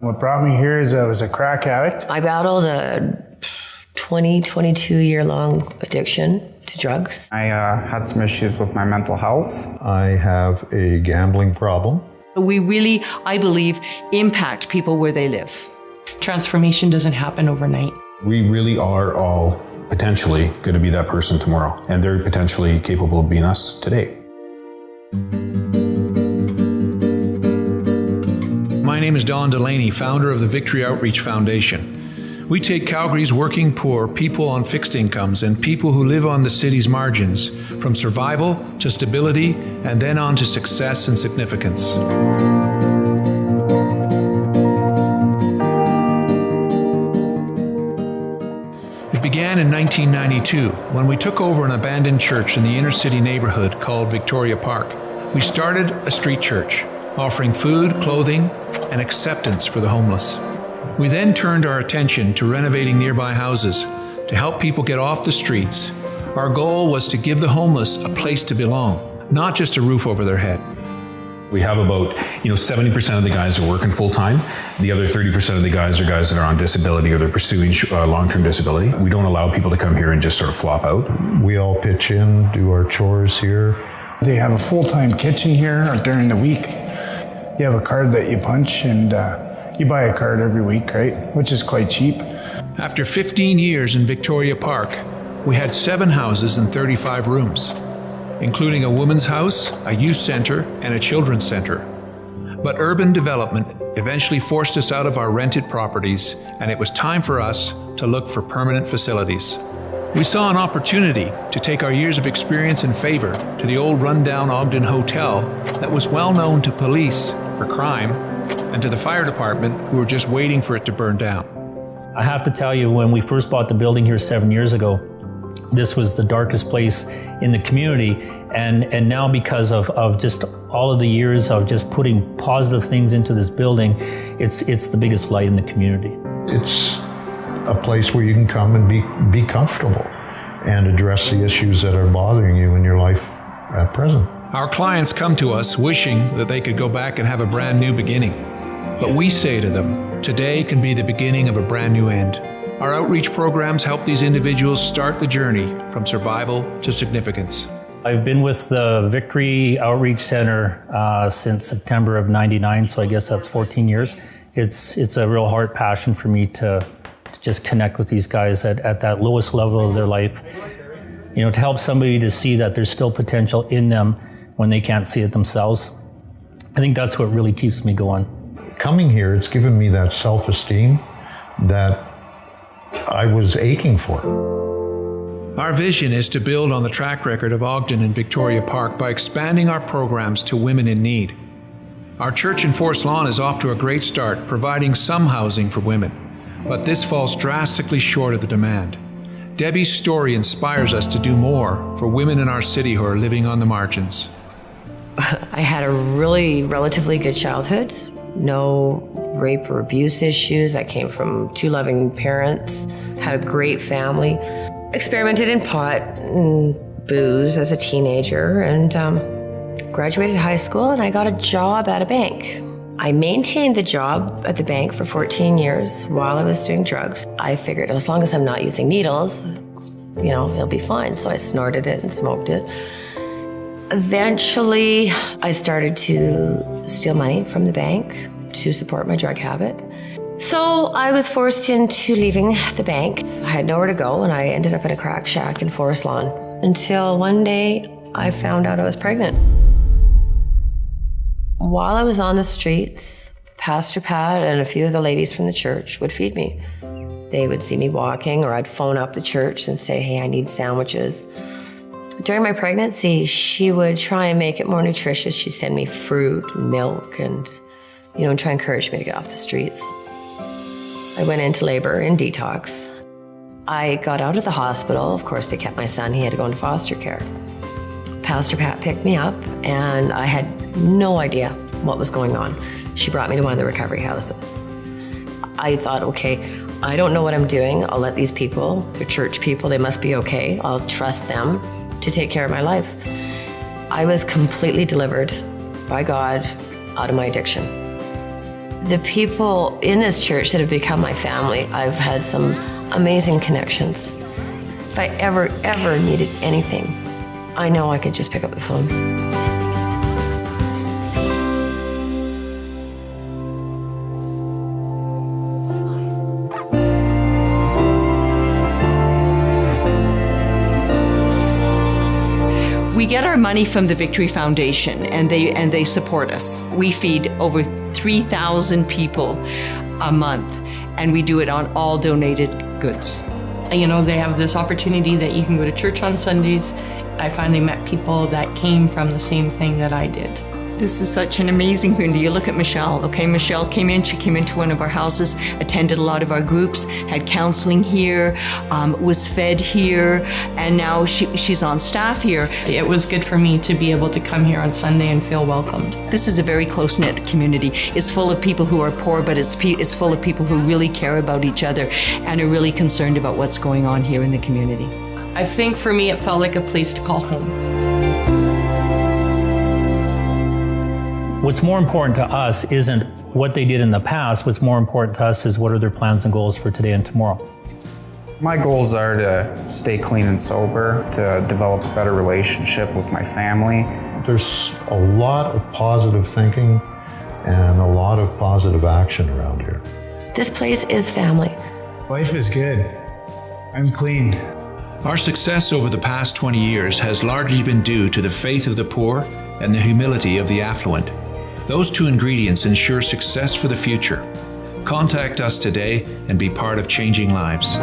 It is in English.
What brought me here is I was a crack addict. I battled a 22-year-long addiction to drugs. I had some issues with my mental health. I have a gambling problem. We really, I believe, impact people where they live. Transformation doesn't happen overnight. We really are all potentially going to be that person tomorrow, and they're potentially capable of being us today. My name is Don Delaney, founder of the Victory Outreach Foundation. We take Calgary's working poor, people on fixed incomes, and people who live on the city's margins, from survival to stability, and then on to success and significance. It began in 1992 when we took over an abandoned church in the inner city neighborhood called Victoria Park. We started a street church, offering food, clothing, and acceptance for the homeless. We then turned our attention to renovating nearby houses to help people get off the streets. Our goal was to give the homeless a place to belong, not just a roof over their head. We have about 70% of the guys are working full time. The other 30% of the guys are guys that are on disability or they're pursuing long-term disability. We don't allow people to come here and just sort of flop out. We all pitch in, do our chores here. They have a full-time kitchen here during the week. You have a card that you punch and you buy a card every week, right? Which is quite cheap. After 15 years in Victoria Park, we had 7 houses and 35 rooms, including a women's house, a youth center, and a children's center. But urban development eventually forced us out of our rented properties, and it was time for us to look for permanent facilities. We saw an opportunity to take our years of experience and favor to the old rundown Ogden Hotel that was well known to police for crime and to the fire department who were just waiting for it to burn down. I have to tell you, when we first bought the building here 7 years ago, this was the darkest place in the community, and now because of just all of the years of just putting positive things into this building, it's the biggest light in the community. It's a place where you can come and be comfortable and address the issues that are bothering you in your life at present. Our clients come to us wishing that they could go back and have a brand new beginning. But we say to them, today can be the beginning of a brand new end. Our outreach programs help these individuals start the journey from survival to significance. I've been with the Victory Outreach Center since September of '99, so I guess that's 14 years. It's a real heart passion for me to just connect with these guys at that lowest level of their life. To help somebody to see that there's still potential in them when they can't see it themselves. I think that's what really keeps me going. Coming here, it's given me that self-esteem that I was aching for. Our vision is to build on the track record of Ogden and Victoria Park by expanding our programs to women in need. Our church in Forest Lawn is off to a great start, providing some housing for women, but this falls drastically short of the demand. Debbie's story inspires us to do more for women in our city who are living on the margins. I had a relatively good childhood. No rape or abuse issues. I came from 2 loving parents, had a great family. Experimented in pot and booze as a teenager, and graduated high school, and I got a job at a bank. I maintained the job at the bank for 14 years while I was doing drugs. I figured as long as I'm not using needles, it'll be fine. So I snorted it and smoked it. Eventually, I started to steal money from the bank to support my drug habit. So I was forced into leaving the bank. I had nowhere to go, and I ended up in a crack shack in Forest Lawn until one day I found out I was pregnant. While I was on the streets, Pastor Pat and a few of the ladies from the church would feed me. They would see me walking, or I'd phone up the church and say, hey, I need sandwiches. During my pregnancy, she would try and make it more nutritious. She'd send me fruit and milk and try and encourage me to get off the streets. I went into labor in detox. I got out of the hospital. Of course, they kept my son. He had to go into foster care. Pastor Pat picked me up, and I had no idea what was going on. She brought me to one of the recovery houses. I thought, okay, I don't know what I'm doing. I'll let these people, the church people, they must be okay. I'll trust them to take care of my life. I was completely delivered by God out of my addiction. The people in this church that have become my family, I've had some amazing connections. If I ever needed anything, I know I could just pick up the phone. We get our money from the Victory Foundation, and they support us. We feed over 3,000 people a month, and we do it on all donated goods. You know, they have this opportunity that you can go to church on Sundays. I finally met people that came from the same thing that I did. This is such an amazing community. You look at Michelle, okay? Michelle came in, she came into one of our houses, attended a lot of our groups, had counseling here, was fed here, and now she's on staff here. It was good for me to be able to come here on Sunday and feel welcomed. This is a very close-knit community. It's full of people who are poor, but it's full of people who really care about each other and are really concerned about what's going on here in the community. I think for me it felt like a place to call home. What's more important to us isn't what they did in the past. What's more important to us is what are their plans and goals for today and tomorrow. My goals are to stay clean and sober, to develop a better relationship with my family. There's a lot of positive thinking and a lot of positive action around here. This place is family. Life is good. I'm clean. Our success over the past 20 years has largely been due to the faith of the poor and the humility of the affluent. Those two ingredients ensure success for the future. Contact us today and be part of changing lives.